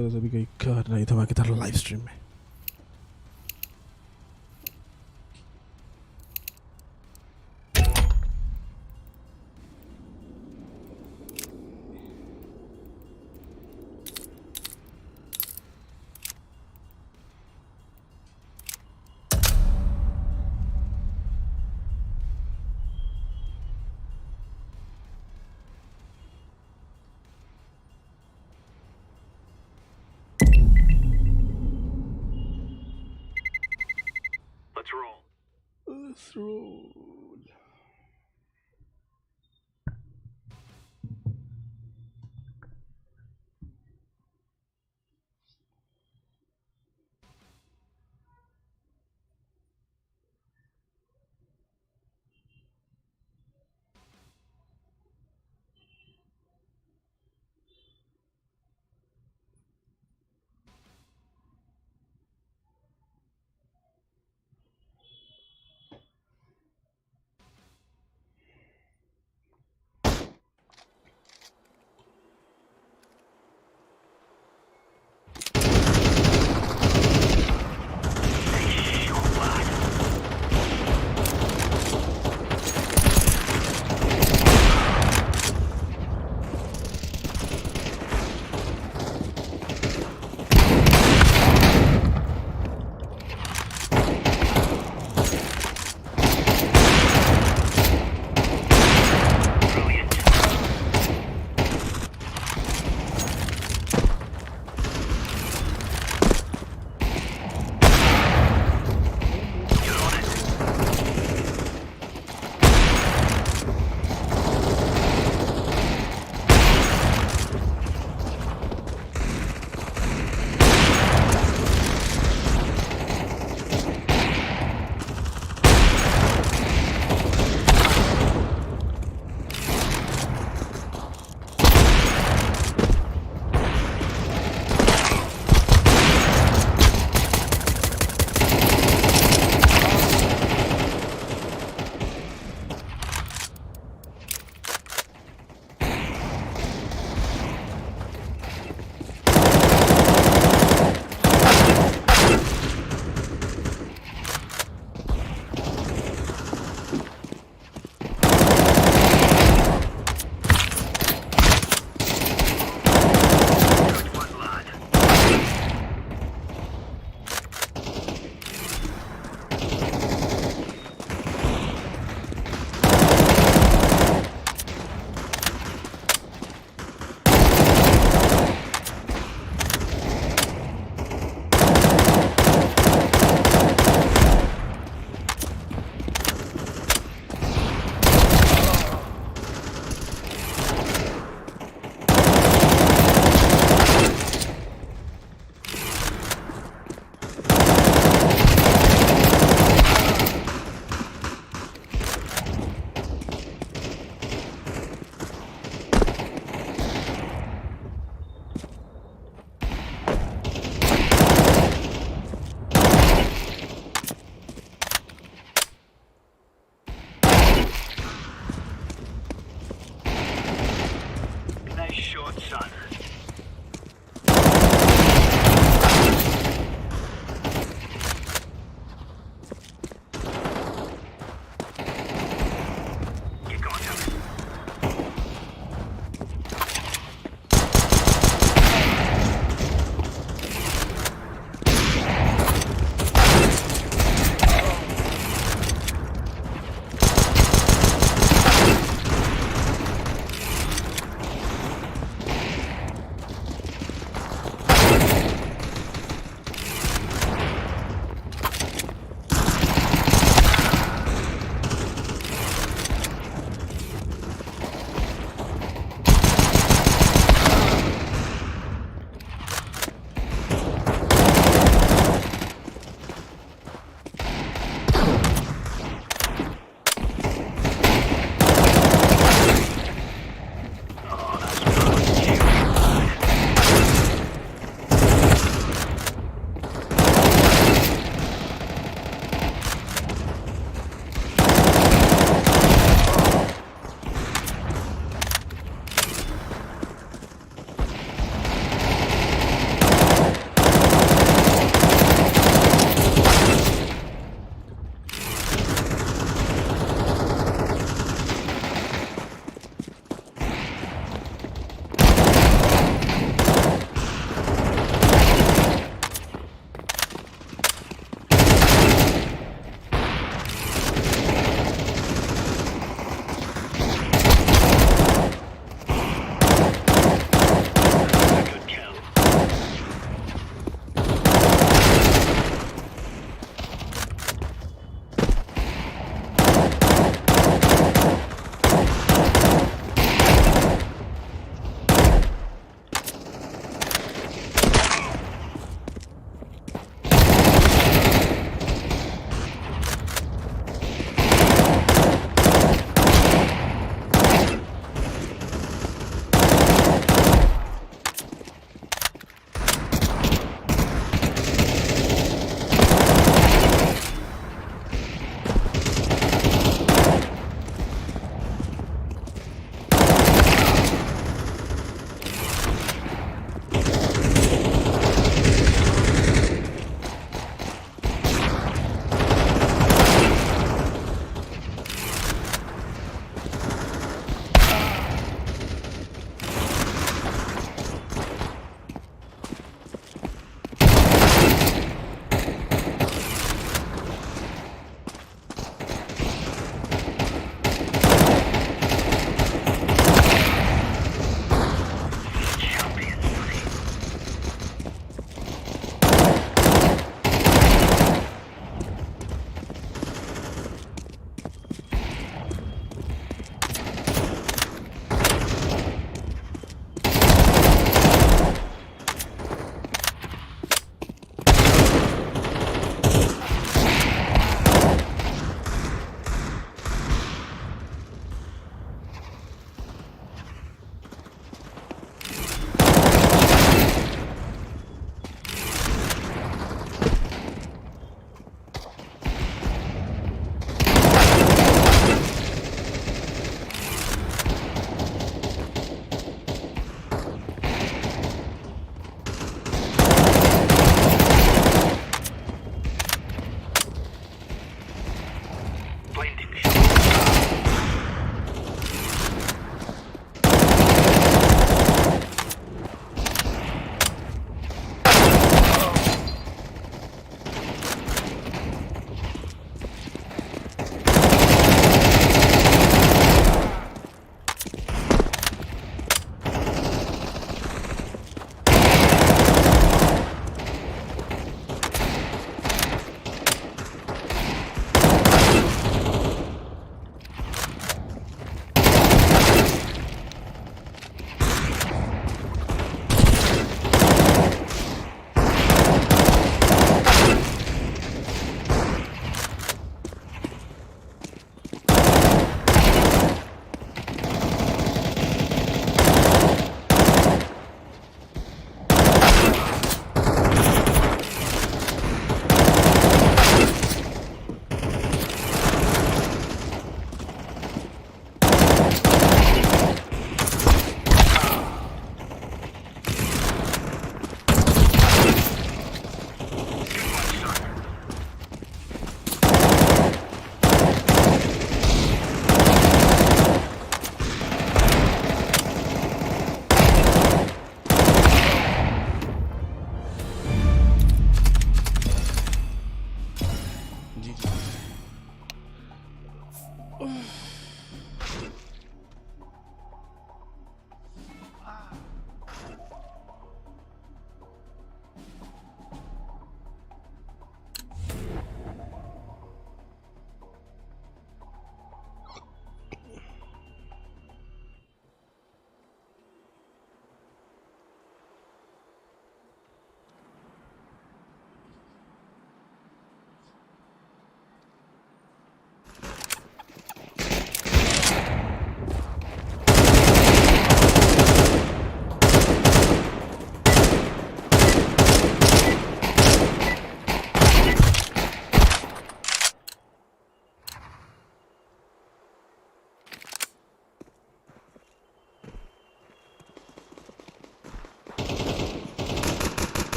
गरज अभी कहीं कर नहीं था बाकी था लाइव स्ट्रीम में. Let's roll.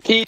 He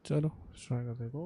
चलो ट्राई कर देखो।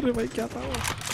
अरे भाई क्या था वो?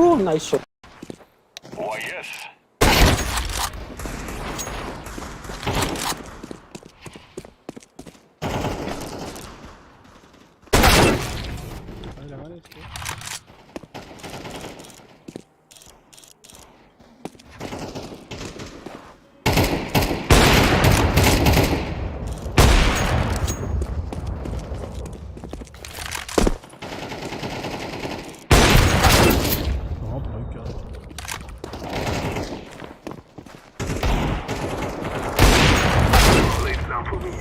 Oh, nice shot. Why, yes. Vale, vale, sí. No, pues hay que dar. Lay it down for me.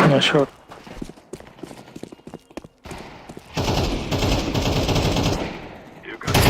Nice shot. You got it.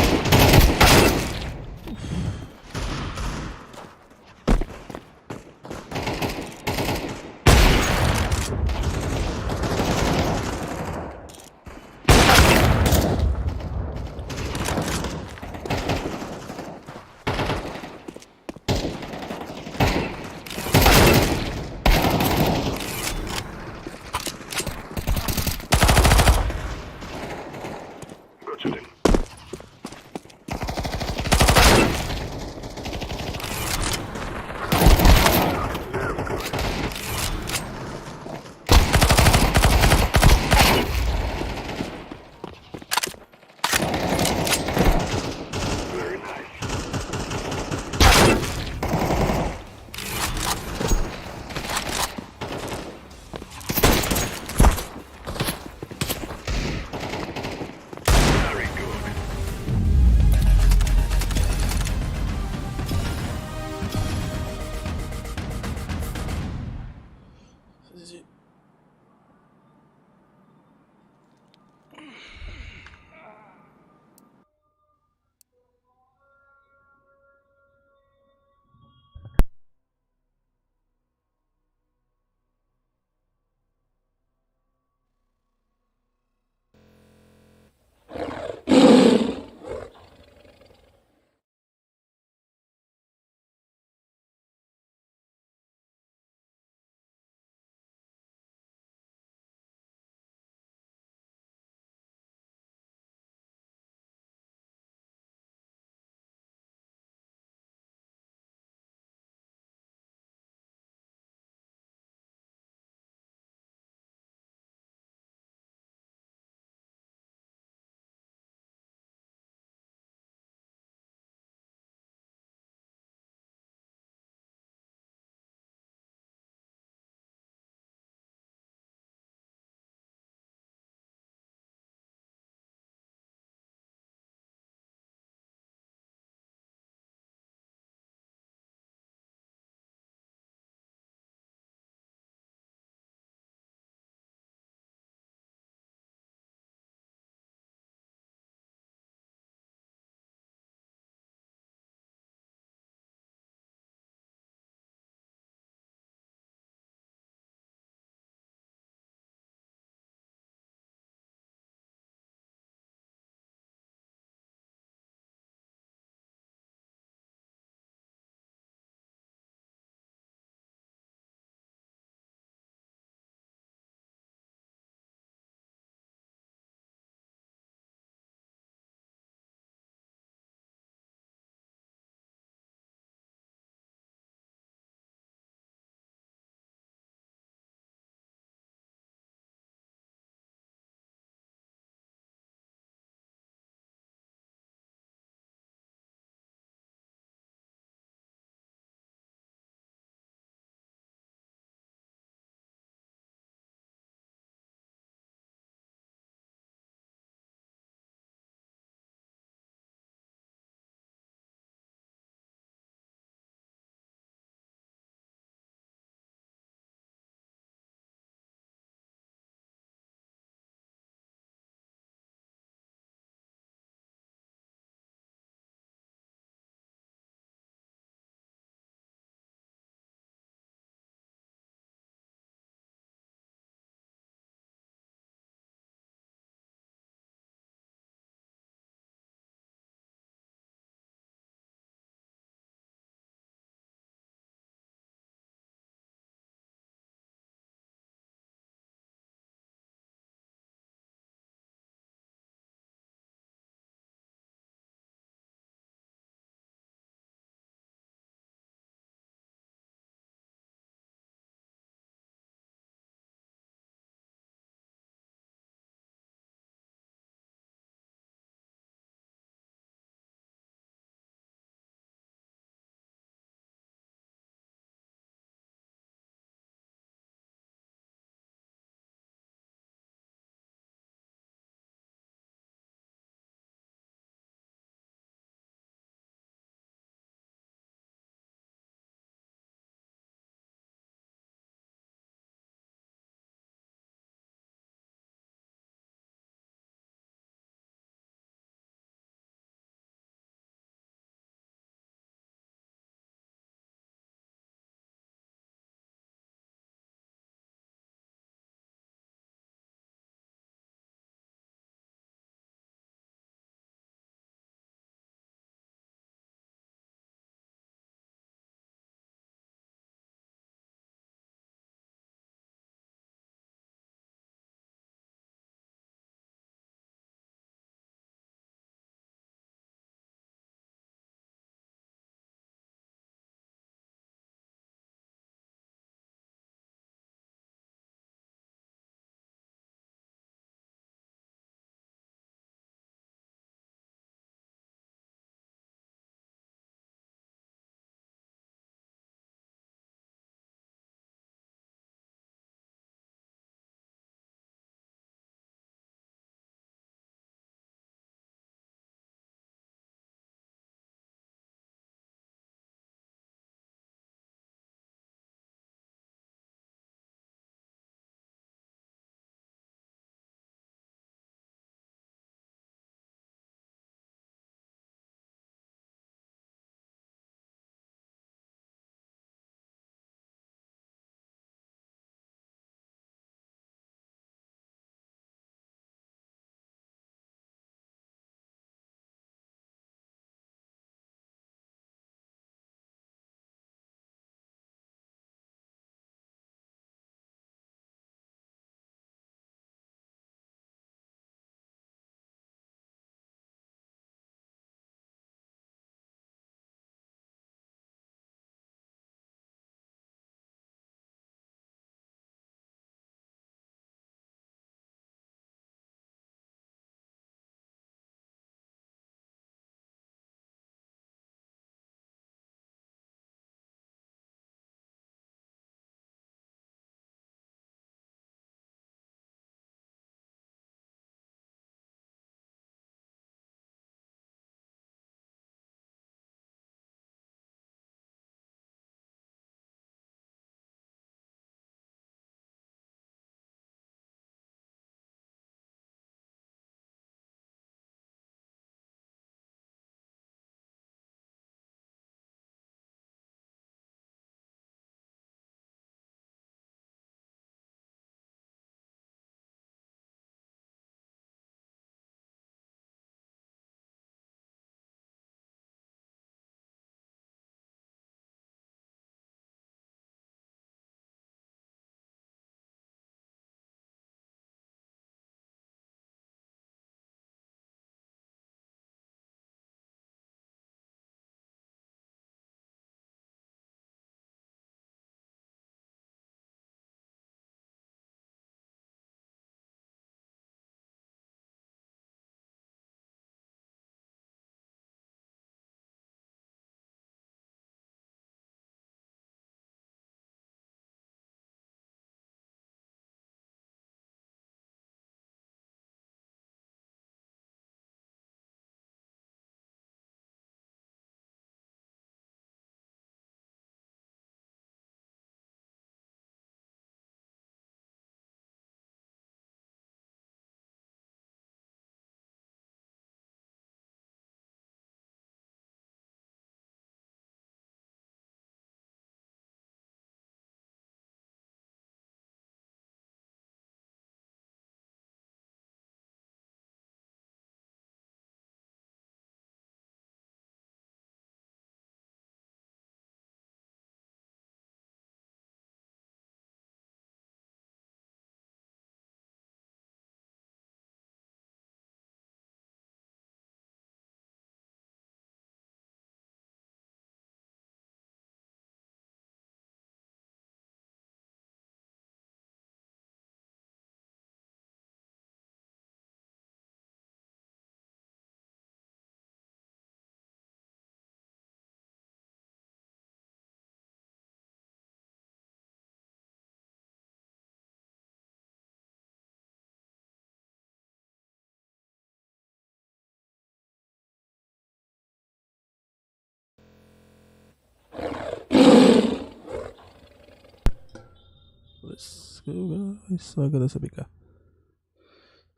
go guys, स्वागत है सभी का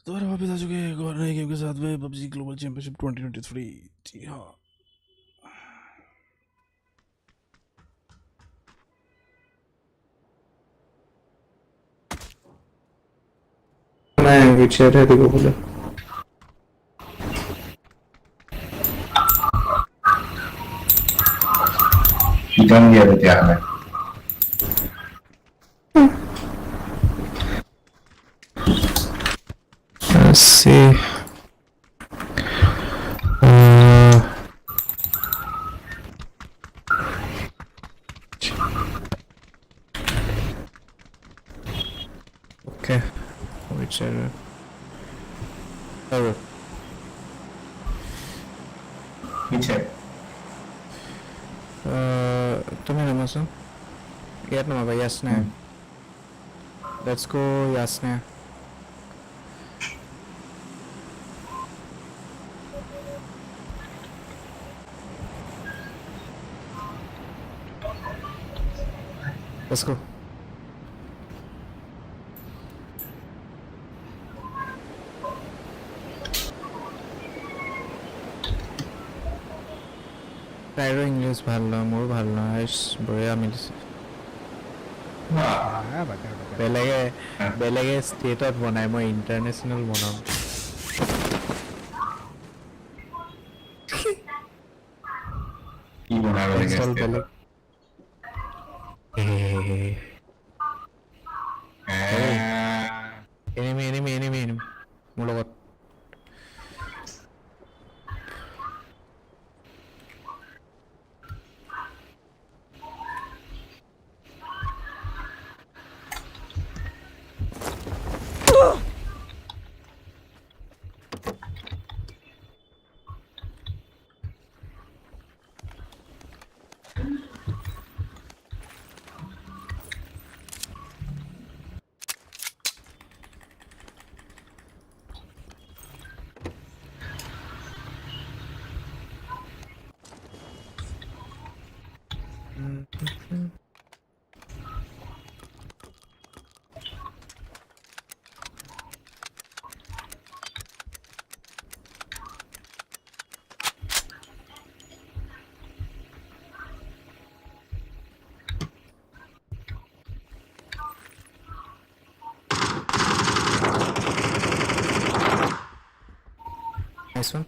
दोबारा वापस आ चुके हैं एक और नए गेम के साथ में PUBG ग्लोबल चैंपियनशिप 2023। जी हाँ, मैं व्हीलचेयर है देखो बोले डन गया तैयार है से ओके व्हीलचेयर और पीछे तुम्हें नमस्ते यार ना भाई यासना लेट्स गो यासना Let's go. Tyro English ভাল না মোৰ ভাল না বঢ়িয়া মিলিছে বেলেগে ষ্টেটত বনাই মই ইণ্টাৰনেশ্যনেল বনাম কি বনাব লাগে enemy মোৰ লগত Nice one.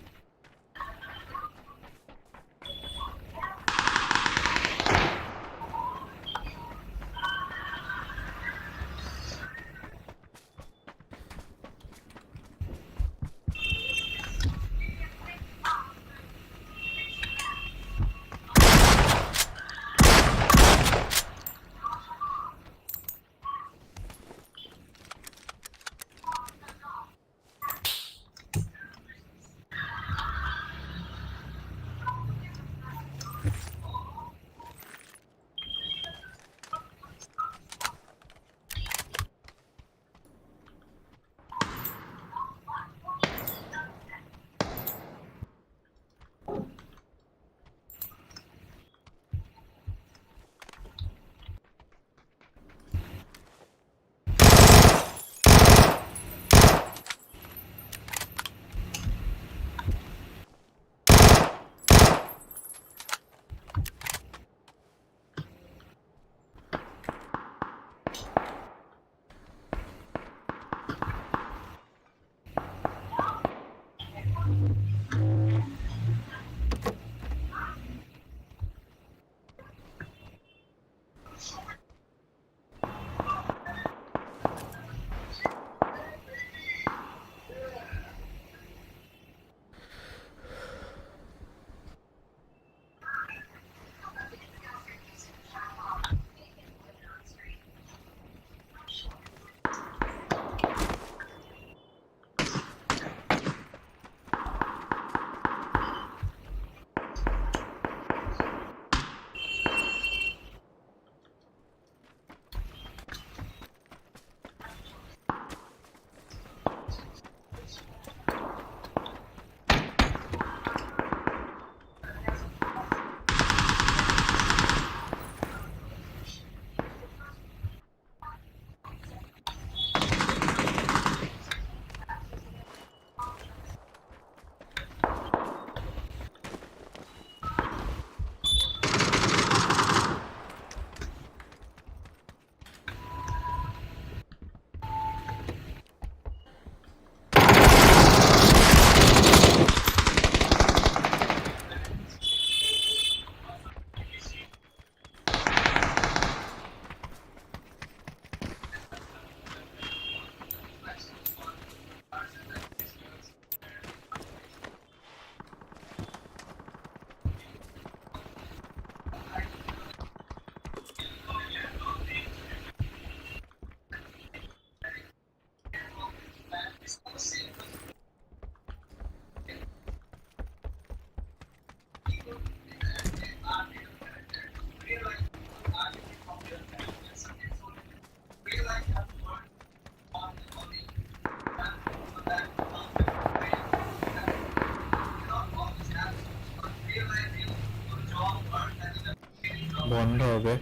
বন্ধ হবে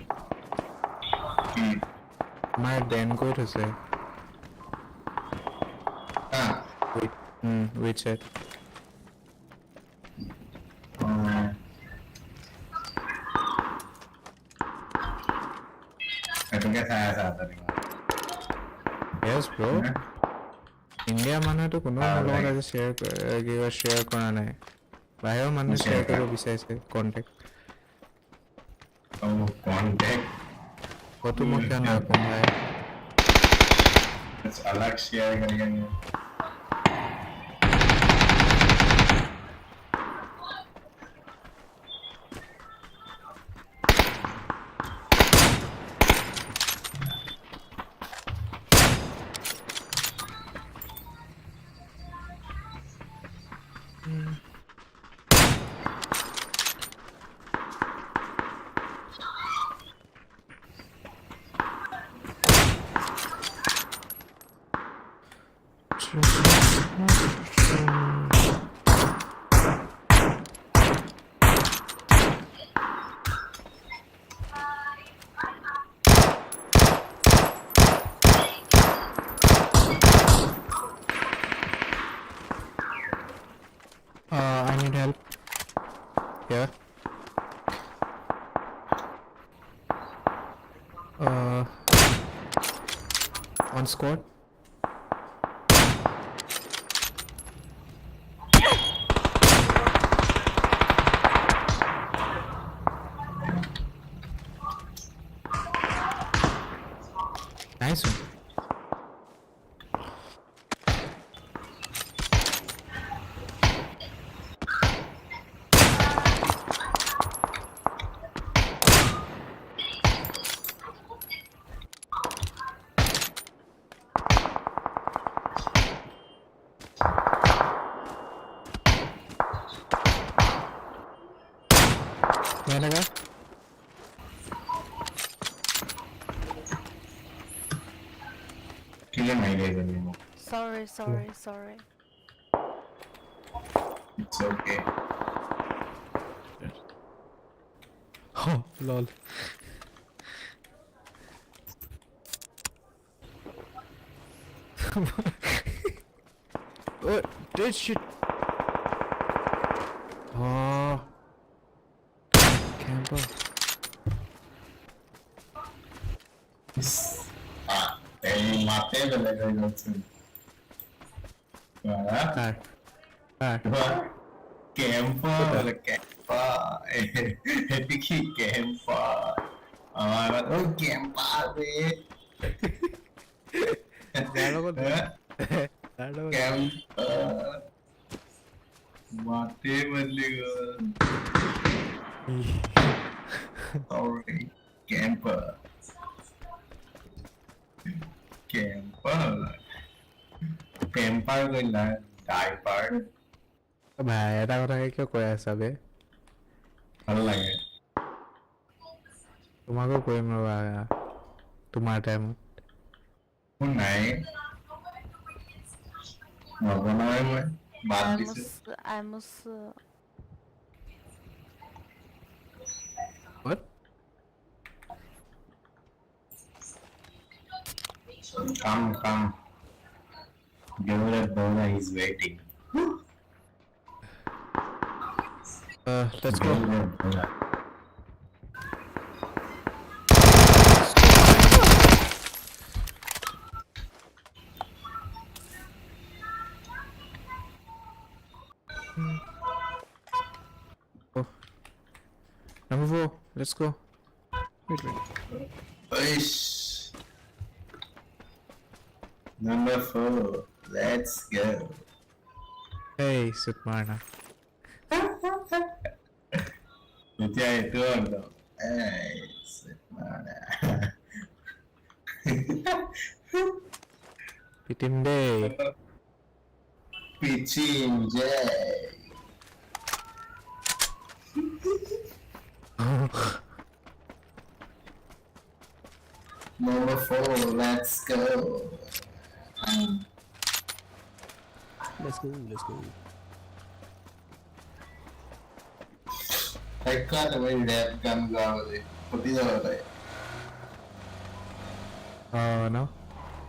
আমাৰ ডেন কৰি থৈছে উইচেট সেইটোকে চাই আছা তুমি yes bro ইণ্ডিয়া মানুহেতো কোনো মোৰ লগত আজি শ্বেয়াৰ কৰা নাই বাহিৰৰ মানুহে শ্বেয়াৰ কৰিব বিচাৰিছে কণ্টেক্ট ফটো মই কিয় নাপাম ভাই अलग शेयर करेंगे I need help here on squad nice one क्या लगा ठीक है नहीं ले गए sorry it's okay oh lol what this shit oh camper तेरी माते में लगा है दोस्तों वाह कैंपर एपिकी कैंपर ओ कैंपर बे कैंपर माते बदलेगा sorry camper going na diaper ভাই এটা কথাকে কিয় কৈ আছা বে ভাল লাগে তোমাকো কৰিম ৰবা তোমাৰ টাইমত মোৰ নাই নবনাই মই বাদ দিছো I must what come give that brother he's waiting let's go number 4 let's go wait Ish. Number 4 let's go hey sit marna Nitya itu ando hey sit mana pitim day pitching jay Number 4 let's go let's go I can't wait that gun go What is all right? No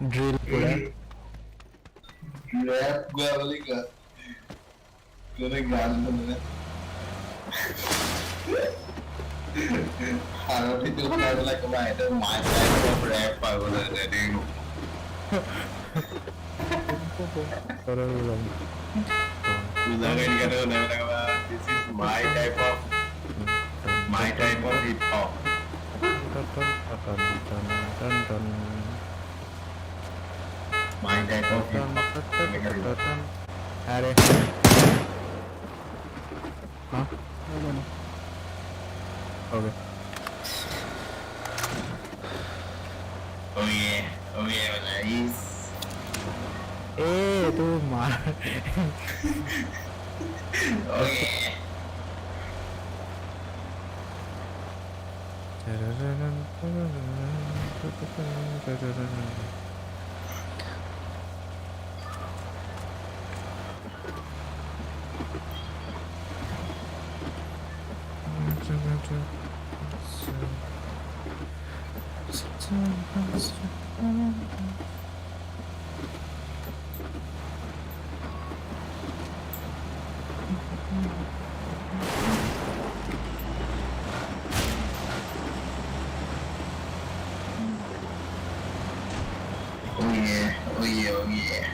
drill pura Rap girl ka. Kore gal na. How did you have like my type of rap I was reading? Sorry lang. This is my type of hip hop. My type of hip hop. Are huh? Okay. Oh yeah, nice. Tu mar. Oh yeah. Oh yeah.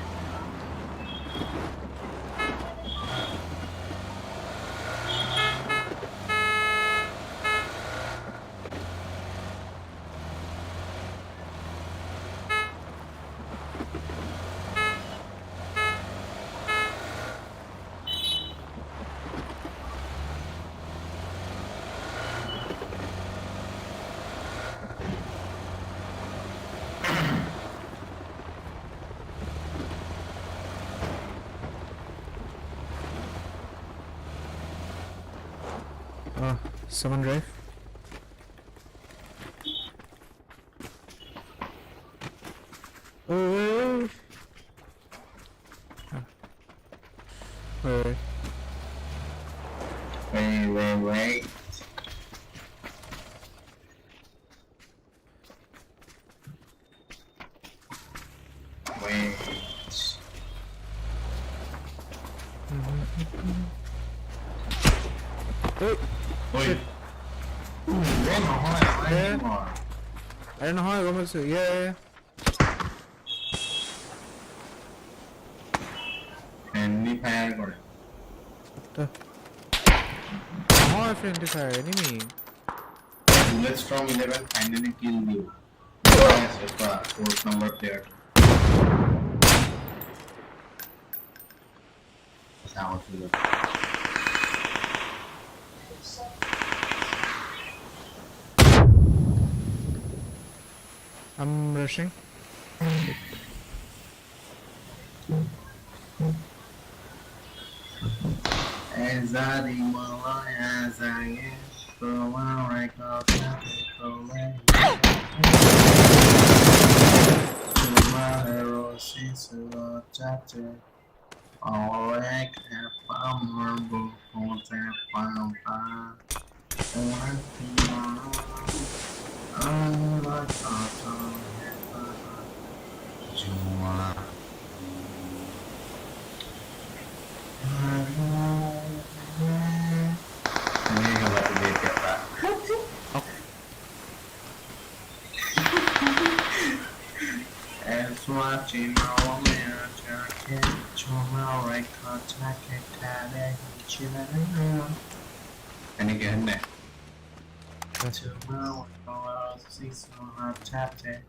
Someone drive. Oh. Wait. Wait. Shit. I don't know how I got myself. Yeah. Friendly fire kore. How friendly fire enemy? Bullets from 11 finally killed you. Yes, fourth number player. Sound good. I'm rushing. As I do my life as I am, so I record to my heroes is a chapter. All I can find more book that found by. Watching all mirror jacket, tomorrow I contact it, and again, tomorrow I see some hot tapped it.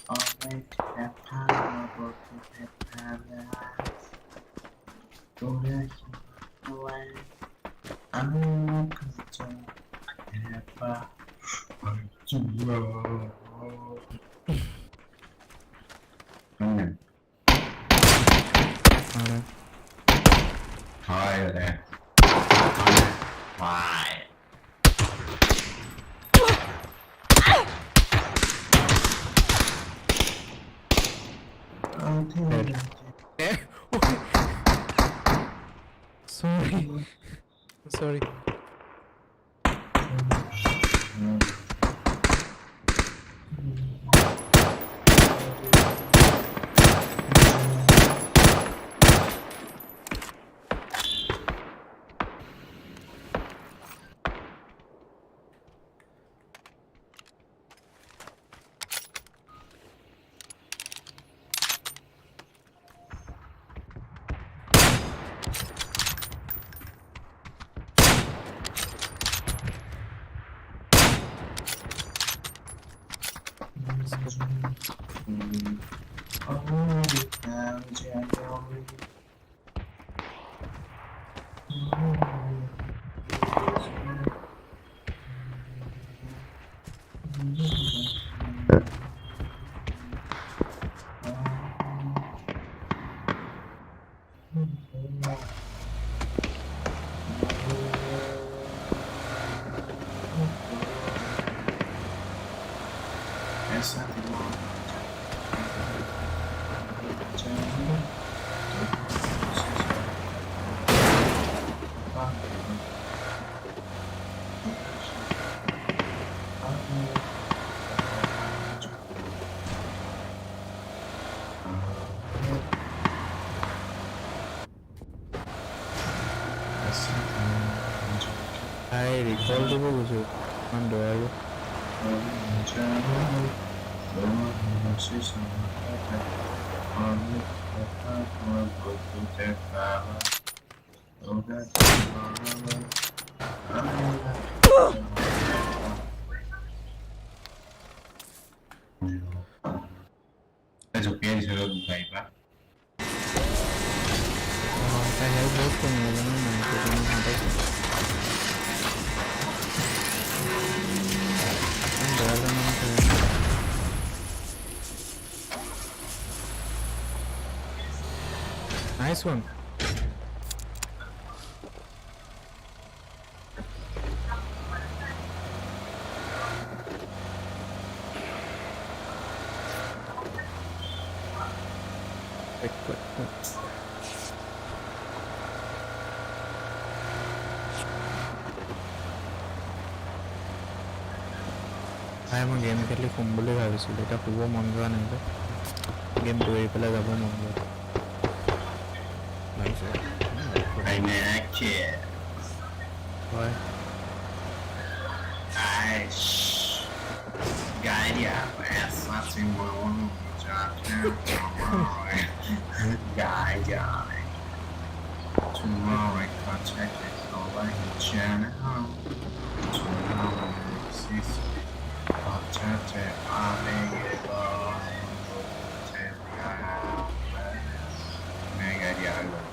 I'll make that power to that paradise. Go back away. I'm content. Hi there. Why? Sorry. I recall the book on the Eso pienso yo tu país, I have both from nice one. Quick. I am a game খেলি খুম বুলি ভাবিছিলোঁ এটা শুব মন যোৱা নাই যে game দৌৰি পেলাই যাব মন যোৱা লাগিছে হয় Tomorrow I contacted all like the channel. Tomorrow contacted all mega dialogue.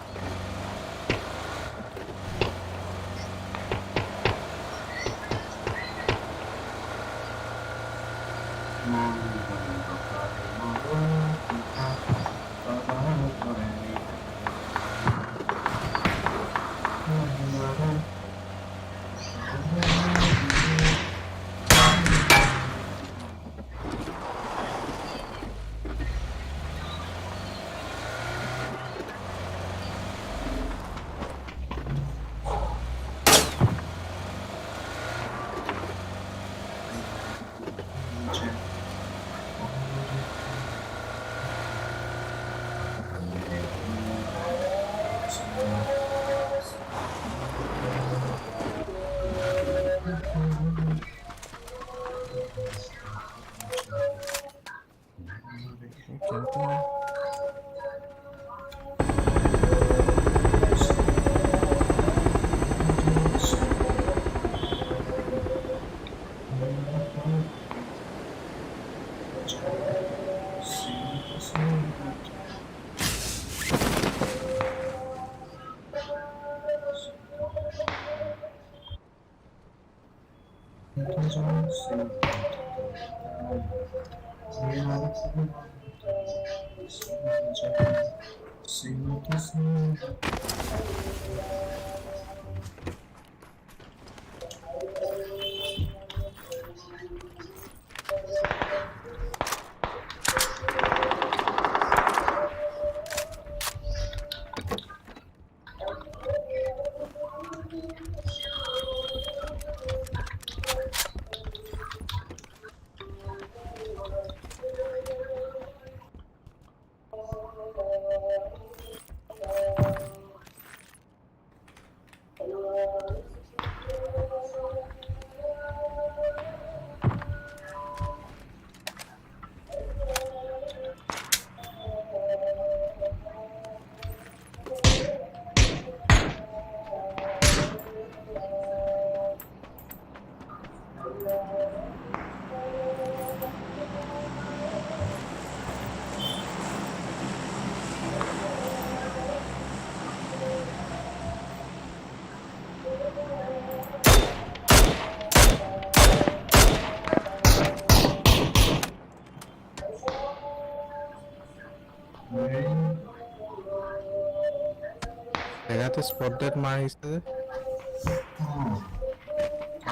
জেগাতে স্পট ডেট মাৰিছে যে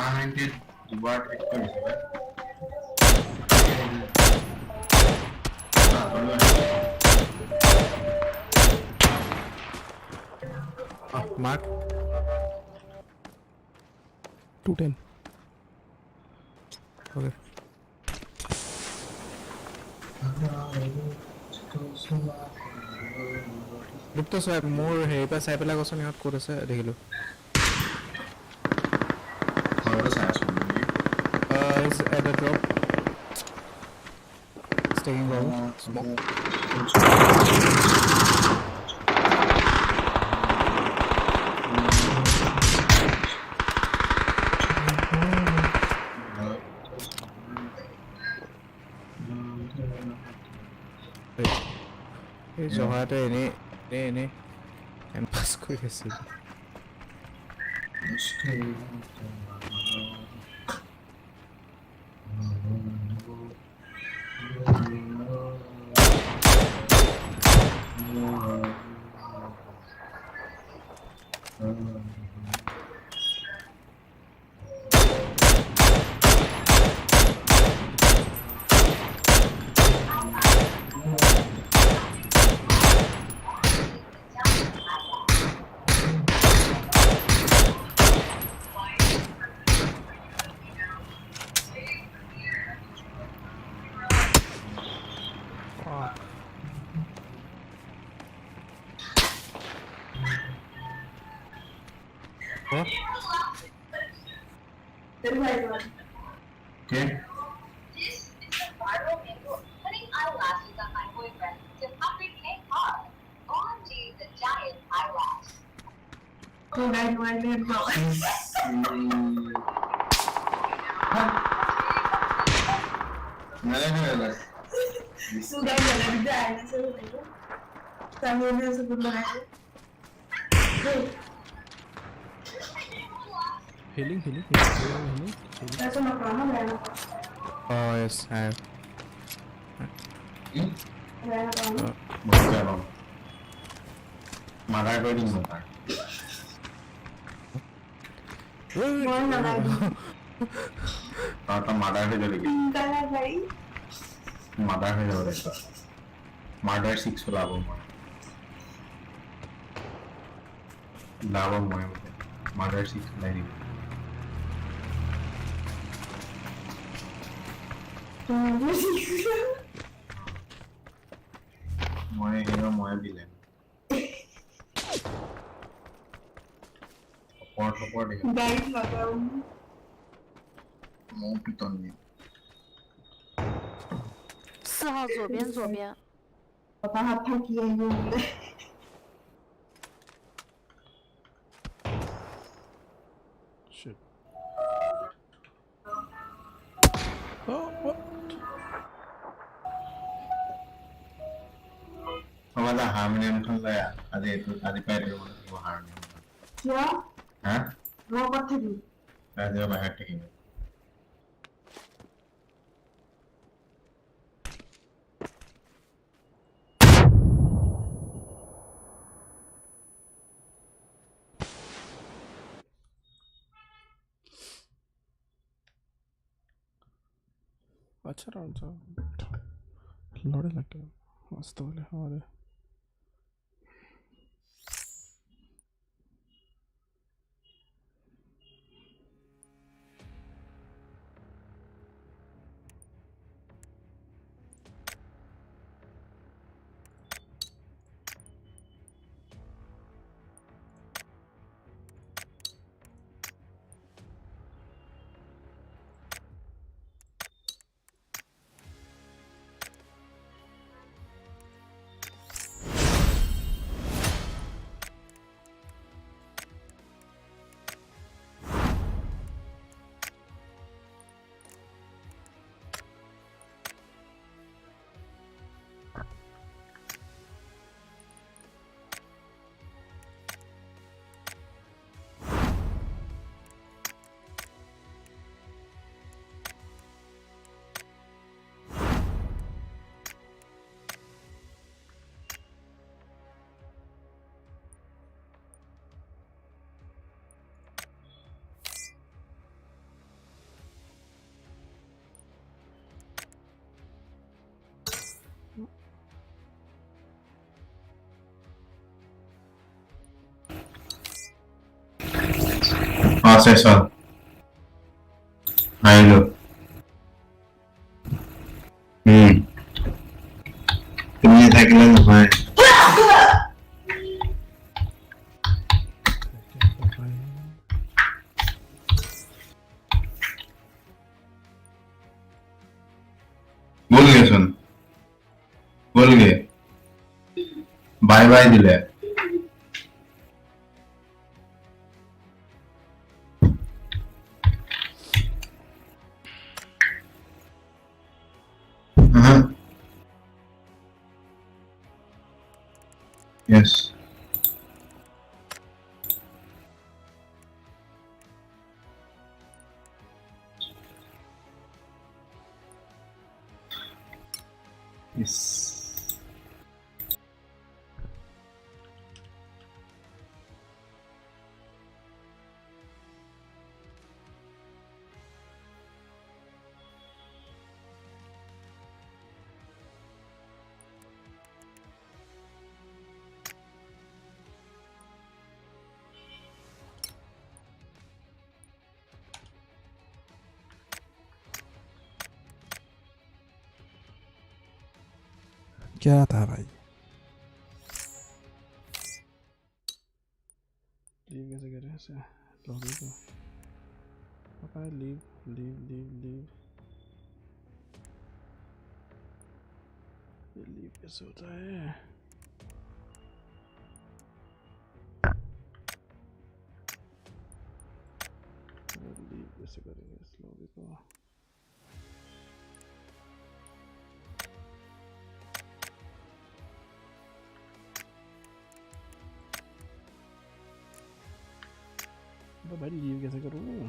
R90 দুবাৰ ট্ৰেক কৰিছিলে মাৰ্ক 210 okay লুপ্ত চাই মোৰ হেৰি পৰা চাই পেলাই কৈছোঁ ইহঁত ক'ত আছে দেখিলোঁ ঘৰতে চাই আছোঁ is at the drop it's taking low smoke এই জহাতে এনে এম্পাছ কৰি আছে What? Okay. Putting eyelashes on my boyfriend to 100K hard. OMG, the giant eyelash. healing Oh yes I have mother কৰি দিম তাৰ তই মাদাৰ হৈ যাবি মাদাৰ হৈ যাব লাগিব মাদাৰ 6 ওলাব মই মাদাৰ 6 ওলাই দিম মই বিলেন অপৰ দেখি মই পিটন দিম 4号左边shit oh what Hola, harmonium kan saya ada pakai itu harmonium. Ya? Hah? Robot tadi. Ada banyak ini. अच्छा राउंड था लड़े लगता है मस्त वाले हमारे Processor. Hello. तुमने साइकिल में बोल गए सुन बोल गए बाय बाय दिले yes yes क्या था भाई? लीव कैसे करें ऐसे? लॉगिन को पता है लीव ये लीव कैसे होता है? लीव कैसे करेंगे इस लॉगिन को? तो भाई लीव कैसे करूँ?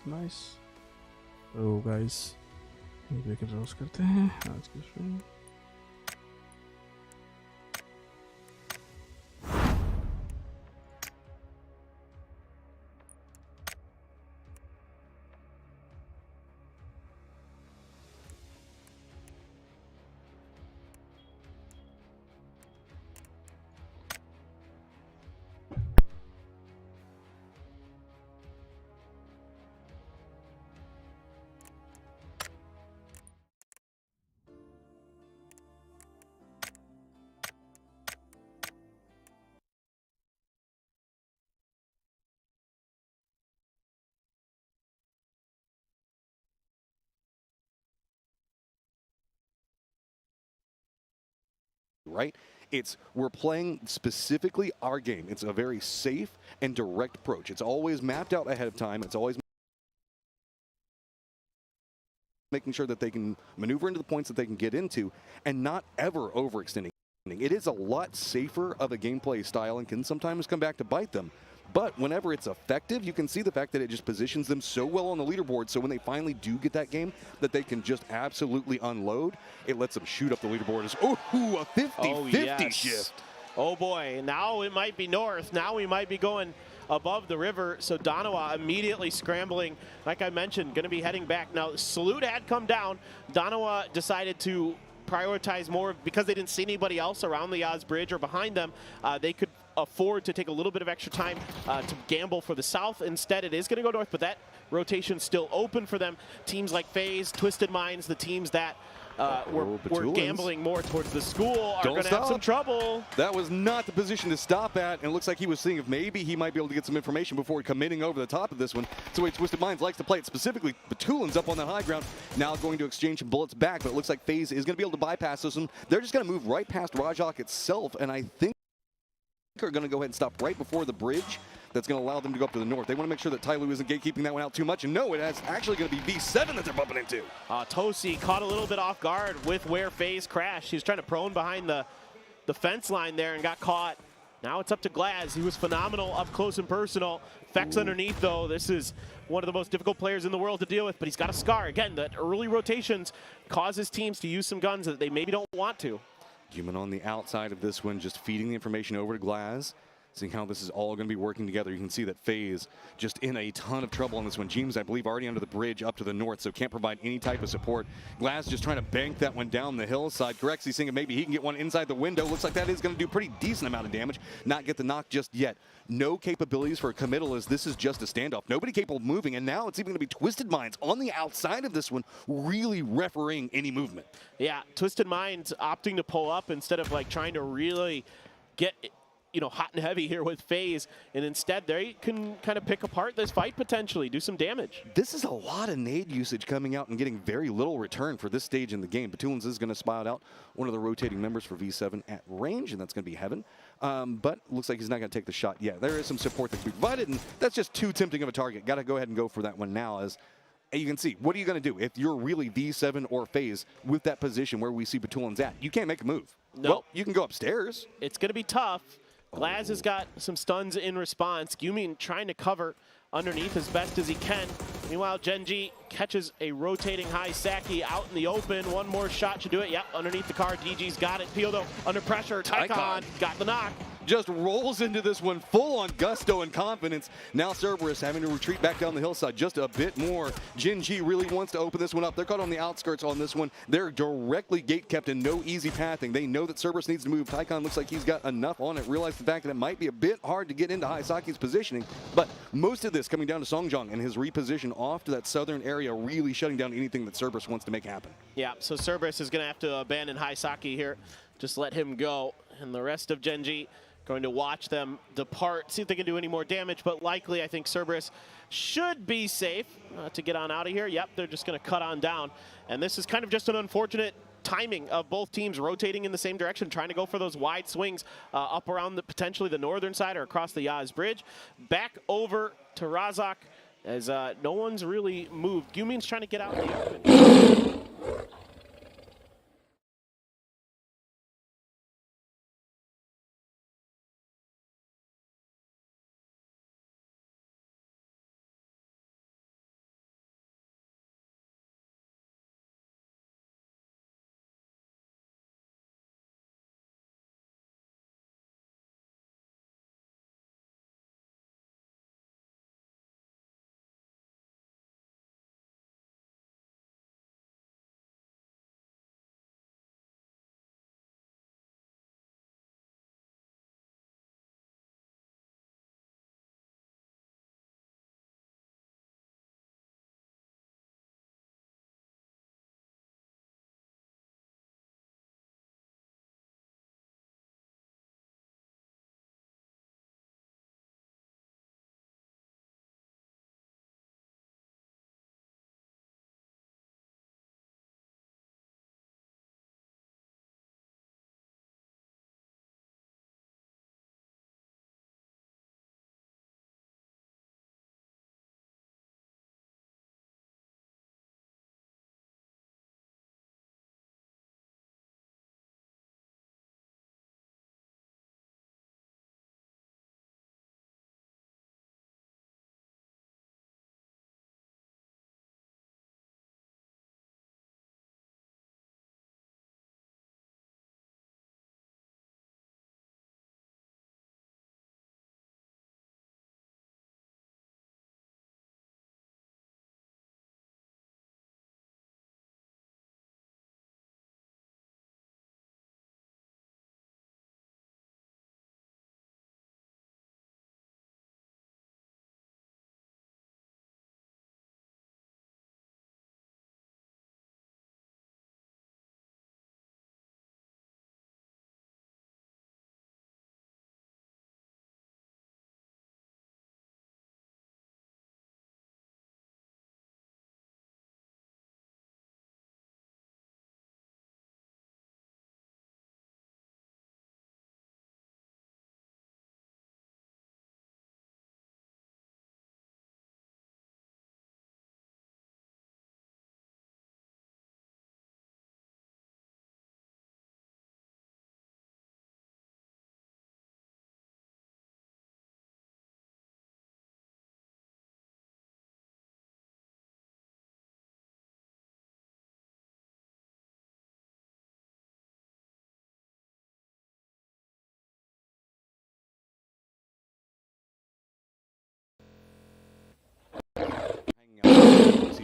नाइस। तो गाइस ये के रोज करते हैं आज की stream. Right? We're playing specifically our game. It's a very safe and direct approach. It's always mapped out ahead of time. It's always making sure that they can maneuver into the points that they can get into and not ever overextending. It is a lot safer of a gameplay style and can sometimes come back to bite them. But whenever it's effective, you can see the fact that it just positions them so well on the leaderboard, so when they finally do get that game, that they can just absolutely unload. It lets them shoot up the leaderboard as, oh, a 50-50 shift. Oh boy, now it might be north. Now we might be going above the river. So Donawa immediately scrambling, like I mentioned, going to be heading back. Now, Salute had come down. Donawa decided to prioritize more because they didn't see anybody else around the Oz Bridge or behind them. They could afford to take a little bit of extra time to gamble for the south. Instead, it is going to go north, but that rotation's still open for them. Teams like FaZe, Twisted Minds, the teams that we're Batulins. gambling more towards the school are Don't going to have some stop. trouble. That was not the position to stop at, and it looks like he was seeing if maybe he might be able to get some information before committing over the top of this one. It's the way Twisted Minds likes to play it, specifically Batulins up on that high ground, now going to exchange some bullets back, but it looks like FaZe is going to be able to bypass this one. They're just going to move right past RYZEN itself, and I think are going to go ahead and stop right before the bridge. That's going to allow them to go up to the north. They want to make sure that Tyloo isn't gatekeeping that one out too much. And no, it is actually going to be V7 that they're bumping into. Tosi caught a little bit off guard with where FaZe crashed. He was trying to prone behind the fence line there and got caught. Now it's up to Glaz. He was phenomenal up close and personal. Fex underneath, though. This is one of the most difficult players in the world to deal with, but he's got a scar. Again, the early rotations causes teams to use some guns that they maybe don't want to. Human on the outside of this one, just feeding the information over to Glaz. Seeing how this is all going to be working together. You can see that FaZe just in a ton of trouble on this one. Jeems, I believe, already under the bridge up to the north, so can't provide any type of support. Glaz just trying to bank that one down the hillside. Correxy seeing if maybe he can get one inside the window. Looks like that is going to do pretty decent amount of damage. Not get the knock just yet. No capabilities for a committal as this is just a standoff. Nobody capable of moving, and now it's even going to be Twisted Minds on the outside of this one, really refereeing any movement. Yeah, Twisted Minds opting to pull up instead of like trying to really get hot and heavy here with FaZe, and instead they can kind of pick apart this fight potentially, do some damage. This is a lot of nade usage coming out and getting very little return for this stage in the game. Batulins is going to spot out one of the rotating members for V7 at range, and that's going to be Heaven. But looks like he's not going to take the shot yet. There is some support that can be provided, and that's just too tempting of a target. Got to go ahead and go for that one now, as you can see. What are you going to do if you're really V7 or FaZe with that position where we see Batulins at? You can't make a move. No. Well, you can go upstairs. It's going to be tough. Glaz has got some stuns in response. Gyumin trying to cover underneath as best as he can. Meanwhile, Genji catches a rotating high Saki out in the open. One more shot should do it. Yep, underneath the car. DG's got it. Pio, though, under pressure. Tycon got the knock. Just rolls into this one full on gusto and confidence. Now Cerberus having to retreat back down the hillside just a bit more. Genji really wants to open this one up. They're caught on the outskirts on this one. They're directly gate kept and no easy pathing. They know that Cerberus needs to move. Tycon looks like he's got enough on it. Realize the fact that it might be a bit hard to get into Haisaki's positioning, but most of this coming down to Songjong and his reposition off to that southern area, really shutting down anything that Cerberus wants to make happen. Yeah, so Cerberus is going to have to abandon Haisaki here. Just let him go. And the rest of Genji going to watch them depart, see if they can do any more damage, but likely I think Cerberus should be safe to get on out of here. Yep, they're just going to cut on down. And this is kind of just an unfortunate timing of both teams rotating in the same direction, trying to go for those wide swings up around potentially the northern side or across the Yaz Bridge. Back over to Razak as no one's really moved. Gyumin's trying to get out in the open.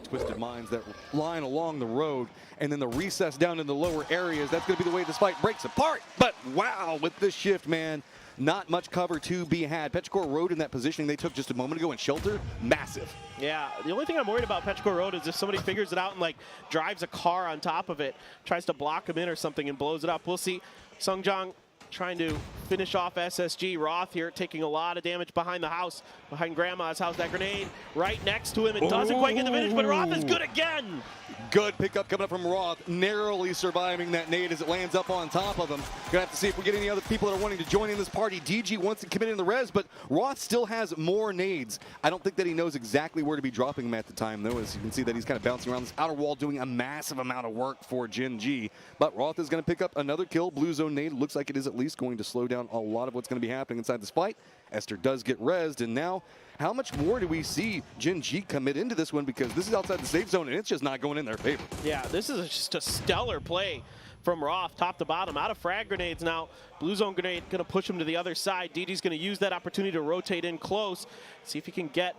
Twisted Minds that line along the road, and then the recess down in the lower areas. That's going to be the way this fight breaks apart. But wow, with this shift, man, not much cover to be had. Petrichor Road in that positioning they took just a moment ago in shelter, massive. Yeah, the only thing I'm worried about Petrichor Road is if somebody figures it out and like drives a car on top of it, tries to block him in or something and blows it up. We'll see. Sungjong trying to finish off SSG. Roth here taking a lot of damage behind the house, behind Grandma's house. That grenade right next to him. It doesn't quite get the finish, but Roth is good again. Good pickup coming up from Roth, narrowly surviving that nade as it lands up on top of him. Gonna have to see if we get any other people that are wanting to join in this party. DG wants to commit in the res, but Roth still has more nades. I don't think that he knows exactly where to be dropping them at the time, though, as you can see that he's kind of bouncing around this outer wall, doing a massive amount of work for Gen G. But Roth is going to pick up another kill. Blue zone nade looks like it is at least going to slow down a lot of what's going to be happening inside this fight. Esther does get rezzed, and now how much more do we see Gen G commit into this one, because this is outside the safe zone and it's just not going in their favor. Yeah, this is just a stellar play from Roth, top to bottom, out of frag grenades now. Blue zone grenade going to push him to the other side. DG's going to use that opportunity to rotate in close, see if he can get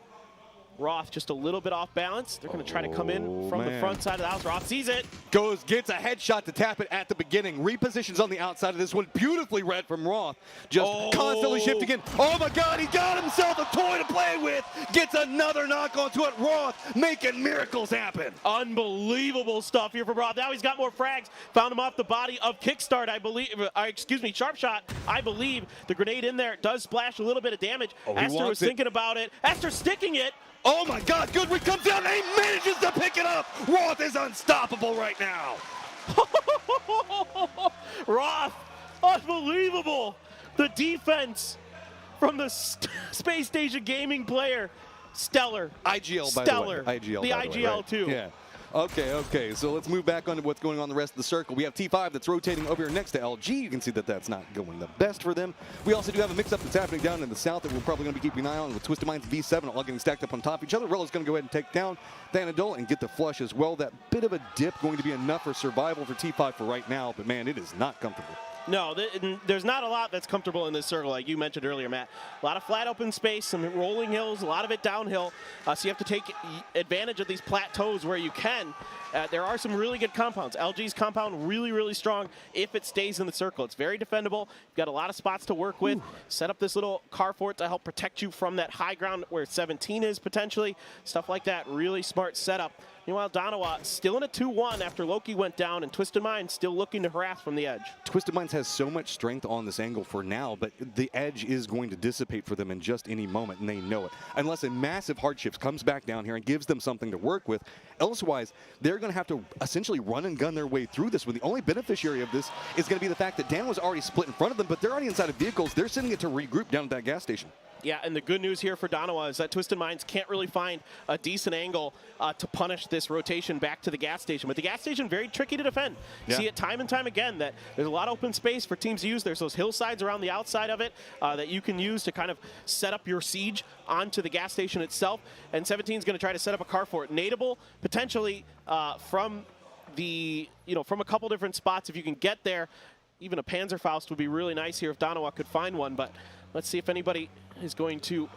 Roth just a little bit off balance. They're going to try to come in from the front side of the house. Roth sees it. Gets a headshot to tap it at the beginning. Repositions on the outside of this one. Beautifully read from Roth. Just constantly shifting in. Oh my God, he got himself a toy to play with. Gets another knock onto it. Roth making miracles happen. Unbelievable stuff here from Roth. Now he's got more frags. Found him off the body of Kickstart, I believe. Excuse me, Sharp Shot. I believe the grenade in there does splash a little bit of damage. Esther was thinking about it. Esther sticking it. Oh my God, Goodwin comes down and he manages to pick it up. Roth is unstoppable right now. Roth, unbelievable. The defense from the Space Station Gaming player, stellar. IGL, by stellar. the way. IGL, the by IGL the way, right? too. Yeah. Okay, so let's move back on to what's going on in the rest of the circle. We have T5 that's rotating over here next to LG. You can see that that's not going the best for them. We also do have a mix-up that's happening down in the south that we're probably going to be keeping an eye on with Twisted Minds V7 all getting stacked up on top of each other. Rella's going to go ahead and take down Thanadol and get the flush as well. That bit of a dip going to be enough for survival for T5 for right now, but man, it is not comfortable. No, there's not a lot that's comfortable in this circle, like you mentioned earlier, Matt. A lot of flat open space, some rolling hills, a lot of it downhill. So you have to take advantage of these plateaus where you can. There are some really good compounds. LG's compound really, really strong if it stays in the circle. It's very defendable. You've got a lot of spots to work with. Set up this little car fort to help protect you from that high ground where 17 is potentially. Stuff like that. Really smart setup. Meanwhile, Donawa still in a 2-1 after Loki went down, and Twisted Minds still looking to harass from the edge. Twisted Minds has so much strength on this angle for now, but the edge is going to dissipate for them in just any moment, and they know it. Unless a massive hardship comes back down here and gives them something to work with. Elsewise, they're going to have to essentially run and gun their way through this, when the only beneficiary of this is going to be the fact that Dan was already split in front of them, but they're already inside of vehicles. They're sending it to regroup down at that gas station. Yeah, and the good news here for Donawa is that Twisted Minds can't really find a decent angle to punish this rotation back to the gas station. But the gas station, very tricky to defend. Yeah. See it time and time again that there's a lot of open space for teams to use. There's those hillsides around the outside of it that you can use to kind of set up your siege onto the gas station itself. And 17 is going to try to set up a car fort. Nadeable, potentially from the, from a couple different spots if you can get there. Even a Panzerfaust would be really nice here if Donawa could find one, but let's see if anybody is going to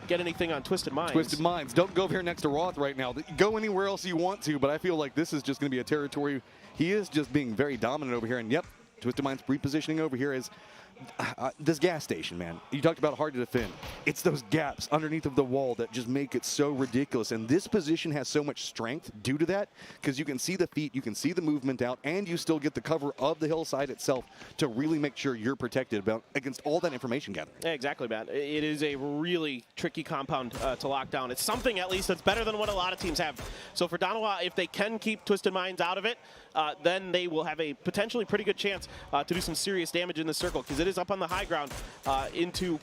get anything on Twisted Minds. Twisted Minds, don't go over here next to Roth right now. Go anywhere else you want to, but I feel like this is just going to be a territory. He is just being very dominant over here, and yep, Twisted Minds repositioning over here is this gas station, man. You talked about hard to defend. It's those gaps underneath of the wall that just make it so ridiculous. And this position has so much strength due to that, because you can see the feet, you can see the movement out, and you still get the cover of the hillside itself to really make sure you're protected against all that information gathering. Yeah, exactly, Matt. It is a really tricky compound to lock down. It's something, at least, that's better than what a lot of teams have. So for Donawa, if they can keep Twisted Minds out of it, then they will have a potentially pretty good chance to do some serious damage in the circle, because it is up on the high ground into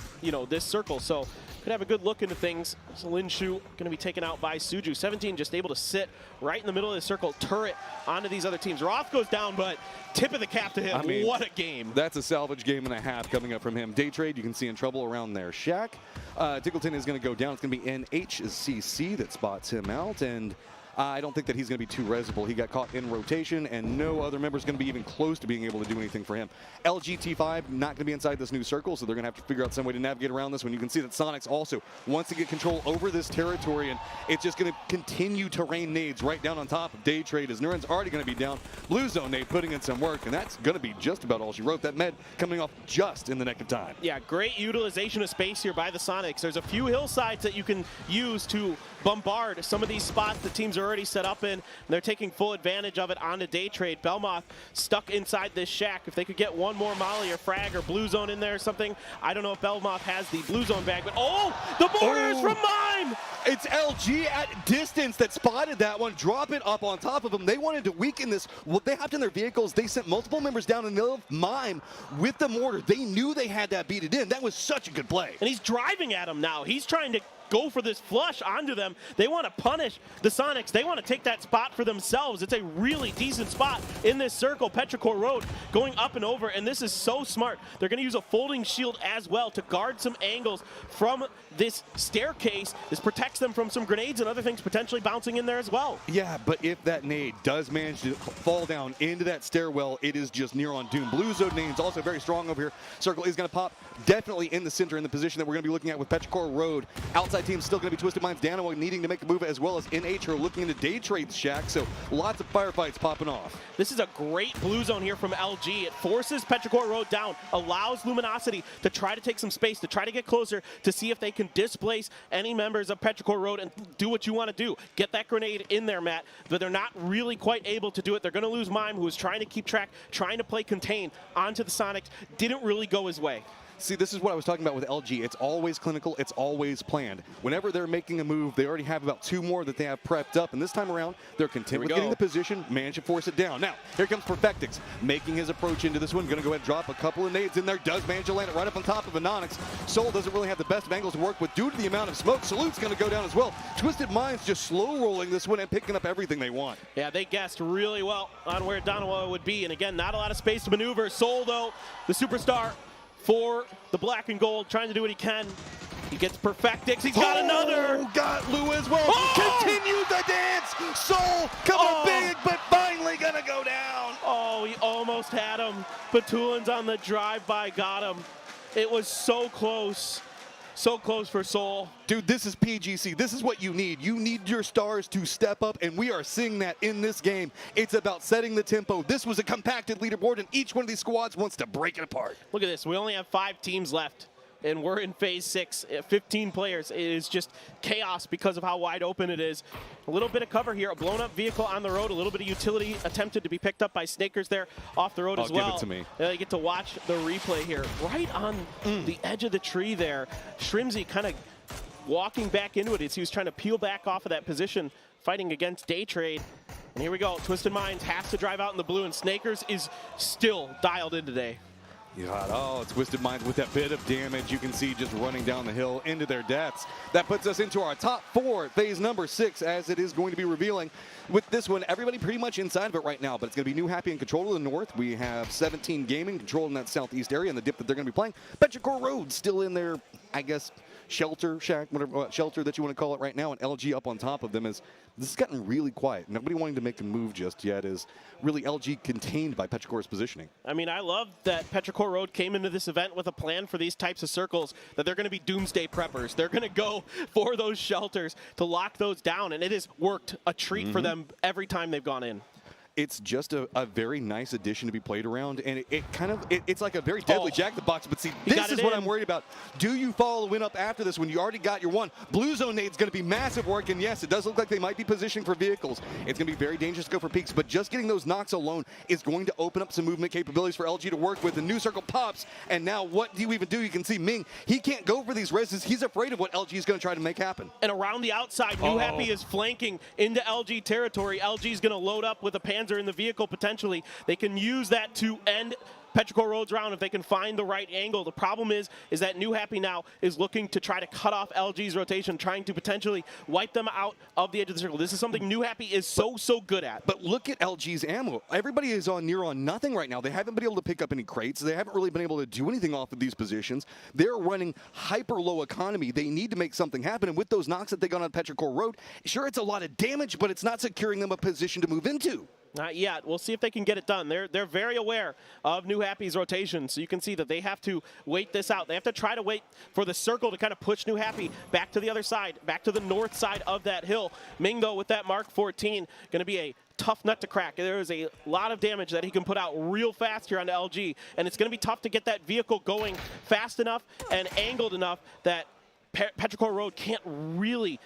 this circle. So could have a good look into things. So Lin Shu going to be taken out by Suju. 17 just able to sit right in the middle of the circle, turret onto these other teams. Roth goes down, but tip of the cap to him. I mean, what a game. That's a salvage game and a half coming up from him. Day Trade, you can see in trouble around there. Shaq, Tickleton is going to go down. It's going to be NHCC that spots him out, and I don't think that he's going to be too resable. He got caught in rotation, and no other member is going to be even close to being able to do anything for him. LGT5 not going to be inside this new circle, so they're going to have to figure out some way to navigate around this one. You can see that Sonics also wants to get control over this territory, and it's just going to continue to rain nades right down on top of Day Trade, as Nuren's already going to be down. Blue Zone nade putting in some work, and that's going to be just about all she wrote. That med coming off just in the nick of time. Yeah, great utilization of space here by the Sonics. There's a few hillsides that you can use to bombard some of these spots the teams are already set up in, and they're taking full advantage of it on the Day Trade. Belmoth stuck inside this shack. If they could get one more molly or frag or blue zone in there or something, I don't know if Belmoth has the blue zone bag, but oh, the borders from Mime! It's LG at distance that spotted that one, drop it up on top of them. They wanted to weaken this. Well, they hopped in their vehicles. They sent multiple members down in the middle of Mime with the mortar. They knew they had that beat it in. That was such a good play. And he's driving at him now. He's trying to go for this flush onto them. They want to punish the Sonics. They want to take that spot for themselves. It's a really decent spot in this circle. Petrichor Road going up and over, and this is so smart. They're going to use a folding shield as well to guard some angles from this staircase. This protects them from some grenades and other things potentially bouncing in there as well. Yeah, but if that nade does manage to fall down into that stairwell, it is just near on doom. Blue Zone nade's also very strong over here. Circle is going to pop definitely in the center in the position that we're going to be looking at with Petrichor Road. Outside team still going to be Twisted Minds. Danawa needing to make a move, as well as NH are looking into Day Trade's shack, so lots of firefights popping off. This is a great blue zone here from LG. It forces Petrichor Road down, allows Luminosity to try to take some space, to try to get closer, to see if they can displace any members of Petrichor Road and do what you want to do. Get that grenade in there, Matt, but they're not really quite able to do it. They're going to lose Mime, who was trying to keep track, trying to play contain onto the Sonics. Didn't really go his way. See, this is what I was talking about with LG. It's always clinical. It's always planned. Whenever they're making a move, they already have about two more that they have prepped up. And this time around, they're content with getting the position, manage to force it down. Now, here comes Perfectix, making his approach into this one. Going to go ahead and drop a couple of nades in there. Does manage to land it right up on top of Anonix. Soul doesn't really have the best of angles to work with due to the amount of smoke. Salute's going to go down as well. Twisted Minds just slow rolling this one and picking up everything they want. Yeah, they guessed really well on where Danawa would be. And again, not a lot of space to maneuver. Soul, though, the superstar for the black and gold, trying to do what he can. He gets Perfectix. He's got another. Got Lou as well. Continued the dance. Soul coming big, but finally gonna go down. Oh, he almost had him. Batulin's on the drive-by, got him. It was so close. So close for Soul. Dude, this is PGC. This is what you need. You need your stars to step up, and we are seeing that in this game. It's about setting the tempo. This was a compacted leaderboard, and each one of these squads wants to break it apart. Look at this. We only have 5 teams left, and we're in phase 6. 15 players. It is just chaos because of how wide open it is. A little bit of cover here. A blown-up vehicle on the road. A little bit of utility attempted to be picked up by Snakers there off the road as well. Give it to me. They get to watch the replay here. Right on the edge of the tree there. Shrimzy kind of walking back into it as he was trying to peel back off of that position, fighting against Day Trade. And here we go. Twisted Minds has to drive out in the blue, and Snakers is still dialed in today. God, oh, Twisted Minds with that bit of damage. You can see just running down the hill into their deaths. That puts us into our top 4, phase number 6, as it is going to be revealing. With this one, everybody pretty much inside of it right now, but it's going to be New Happy in control of the north. We have 17 Gaming controlling that southeast area and the dip that they're going to be playing. Petrichor Road still in there, I guess, shelter shack, whatever shelter that you want to call it right now, and LG up on top of them. As this has gotten really quiet. Nobody wanting to make a move just yet, is really LG contained by Petrichor's positioning. I mean, I love that Petrichor Road came into this event with a plan for these types of circles, that they're going to be doomsday preppers. They're going to go for those shelters to lock those down, and it has worked a treat for them every time they've gone in. It's just a very nice addition to be played around, and it's like a very deadly jack-the-box. But see, this is what I'm worried about. Do you follow the win up after this when you already got your one? Blue Zone nade's going to be massive work, and yes, it does look like they might be positioning for vehicles. It's going to be very dangerous to go for peaks, but just getting those knocks alone is going to open up some movement capabilities for LG to work with. The new circle pops, and now what do you even do? You can see Ming, he can't go for these reses. He's afraid of what LG is going to try to make happen. And around the outside, New Happy is flanking into LG territory. LG is going to load up with a Panzer in the vehicle potentially. They can use that to end Petrichor Road's round if they can find the right angle. The problem is that New Happy now is looking to try to cut off LG's rotation, trying to potentially wipe them out of the edge of the circle. This is something New Happy is so good at. But look at LG's ammo. Everybody is on near on nothing right now. They haven't been able to pick up any crates. They haven't really been able to do anything off of these positions. They're running hyper low economy. They need to make something happen. And with those knocks that they got on Petrichor Road, sure, it's a lot of damage, but it's not securing them a position to move into. Not yet. We'll see if they can get it done. They're very aware of New Happy's rotation, so you can see that they have to wait this out. They have to try to wait for the circle to kind of push New Happy back to the other side, back to the north side of that hill. Ming, though, with that Mark 14, going to be a tough nut to crack. There is a lot of damage that he can put out real fast here on LG, and it's going to be tough to get that vehicle going fast enough and angled enough that Petrichor Road can't really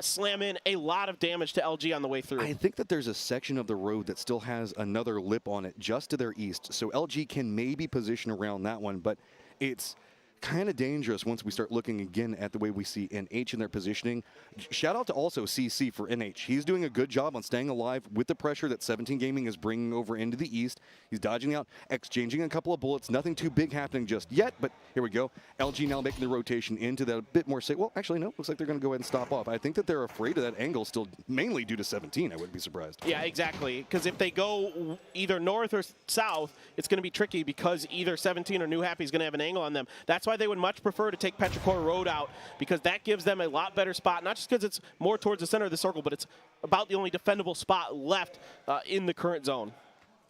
slam in a lot of damage to LG on the way through. I think that there's a section of the road that still has another lip on it just to their east, so LG can maybe position around that one, but it's kind of dangerous once we start looking again at the way we see NH in their positioning. Shout out to also CC for NH. He's doing a good job on staying alive with the pressure that 17 Gaming is bringing over into the east. He's dodging out, exchanging a couple of bullets. Nothing too big happening just yet, but here we go. LG now making the rotation into that a bit more safe. Well, actually, no. Looks like they're going to go ahead and stop off. I think that they're afraid of that angle still, mainly due to 17. I wouldn't be surprised. Yeah, exactly. Because if they go either north or south, it's going to be tricky because either 17 or New Happy is going to have an angle on them. That's why they would much prefer to take Petrichor Road out, because that gives them a lot better spot, not just because it's more towards the center of the circle, but it's about the only defendable spot left in the current zone.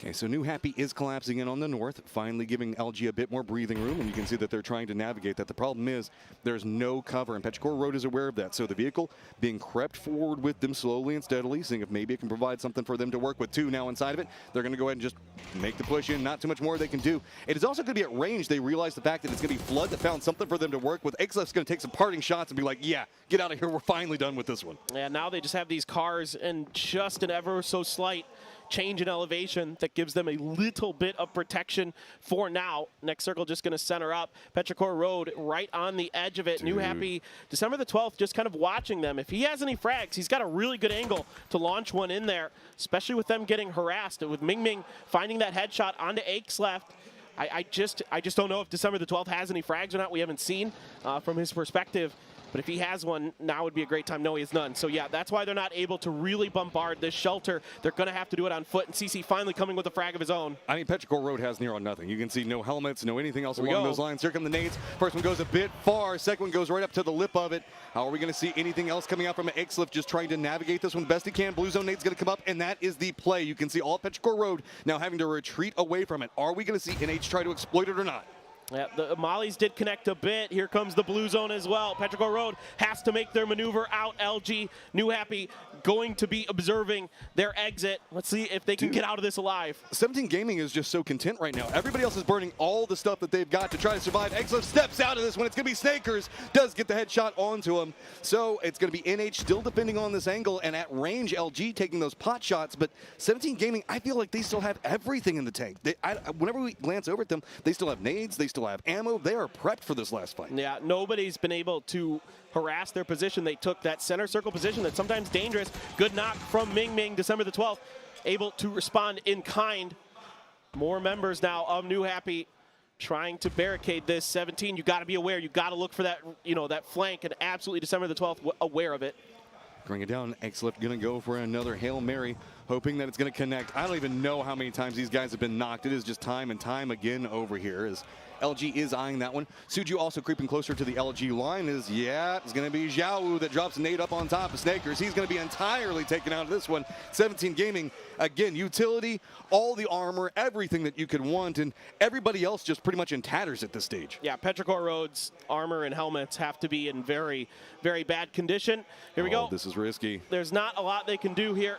Okay, so New Happy is collapsing in on the north, finally giving LG a bit more breathing room, and you can see that they're trying to navigate that. The problem is there's no cover, and Petrichor Road is aware of that. So the vehicle being crept forward with them slowly and steadily, seeing if maybe it can provide something for them to work with. Two now inside of it. They're going to go ahead and just make the push in. Not too much more they can do. It is also going to be at range. They realize the fact that it's going to be Flood that found something for them to work with. XLF's going to take some parting shots and be like, yeah, get out of here. We're finally done with this one. Yeah, now they just have these cars and just an ever so slight change in elevation that gives them a little bit of protection for now. Next circle just going to center up. Petrichor Road right on the edge of it. Dude. New Happy, December the 12th, just kind of watching them. If he has any frags, he's got a really good angle to launch one in there, especially with them getting harassed. With Ming Ming finding that headshot onto Aches left. I just don't know if December the 12th has any frags or not. We haven't seen from his perspective. But if he has one, now would be a great time. No, he has none. So, yeah, that's why they're not able to really bombard this shelter. They're going to have to do it on foot. And CC finally coming with a frag of his own. I mean, Petrichor Road has near on nothing. You can see no helmets, no anything else along those lines. Here come the nades. First one goes a bit far. Second one goes right up to the lip of it. How are we going to see anything else coming out from an Xlift just trying to navigate this one best he can? Blue zone nade's going to come up, and that is the play. You can see all Petrichor Road now having to retreat away from it. Are we going to see NH try to exploit it or not? Yeah, the Mollies did connect a bit. Here comes the blue zone as well. Petrichor Road has to make their maneuver out. LG, New Happy, going to be observing their exit. Let's see if they can get out of this alive. 17 Gaming is just so content right now. Everybody else is burning all the stuff that they've got to try to survive. Xlift steps out of this one. It's going to be Snakers. Does get the headshot onto him. So it's going to be NH still defending on this angle, and at range, LG taking those pot shots. But 17 Gaming, I feel like they still have everything in the tank. Whenever we glance over at them, they still have nades. They still have ammo. They are prepped for this last fight. Yeah, nobody's been able to harass their position. They took that center circle position that's sometimes dangerous. Good knock from Ming Ming, December the 12th, able to respond in kind. More members now of New Happy trying to barricade this. 17, you got to be aware. You got to look for that, that flank, and absolutely December the 12th aware of it. Bring it down. Xlift going to go for another Hail Mary, hoping that it's going to connect. I don't even know how many times these guys have been knocked. It is just time and time again over here as LG is eyeing that one. Suju also creeping closer to the LG line it's going to be Xiaowu that drops a nade up on top of Snakers. He's going to be entirely taken out of this one. 17 Gaming, again, utility, all the armor, everything that you could want, and everybody else just pretty much in tatters at this stage. Yeah, Petrichor Road's armor and helmets have to be in very, very bad condition. Here we go. This is risky. There's not a lot they can do here.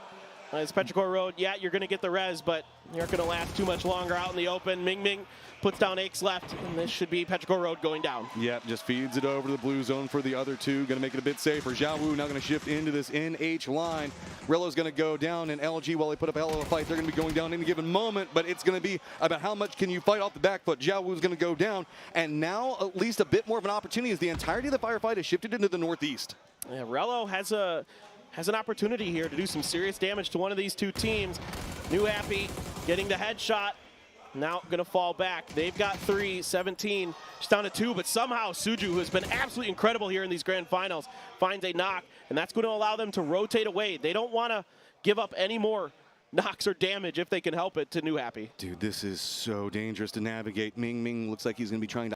As Petrichor Road, yeah, you're going to get the res, but you're not going to last too much longer out in the open. Ming Ming puts down Aches left, and this should be Petrichor Road going down. Yep, just feeds it over to the blue zone for the other two. Going to make it a bit safer. Xiaowu now going to shift into this NH line. Rello's going to go down, and LG, while they put up a hell of a fight, they're going to be going down in a given moment, but it's going to be about how much can you fight off the back foot. Xiaowu's going to go down, and now at least a bit more of an opportunity as the entirety of the firefight has shifted into the northeast. Yeah, Rello has an opportunity here to do some serious damage to one of these two teams. New Happy getting the headshot. Now going to fall back. They've got 3, 17, just down to 2, but somehow Suju, who has been absolutely incredible here in these grand finals, finds a knock, and that's going to allow them to rotate away. They don't want to give up any more knocks or damage if they can help it to New Happy. Dude, this is so dangerous to navigate. Ming looks like he's going to be trying to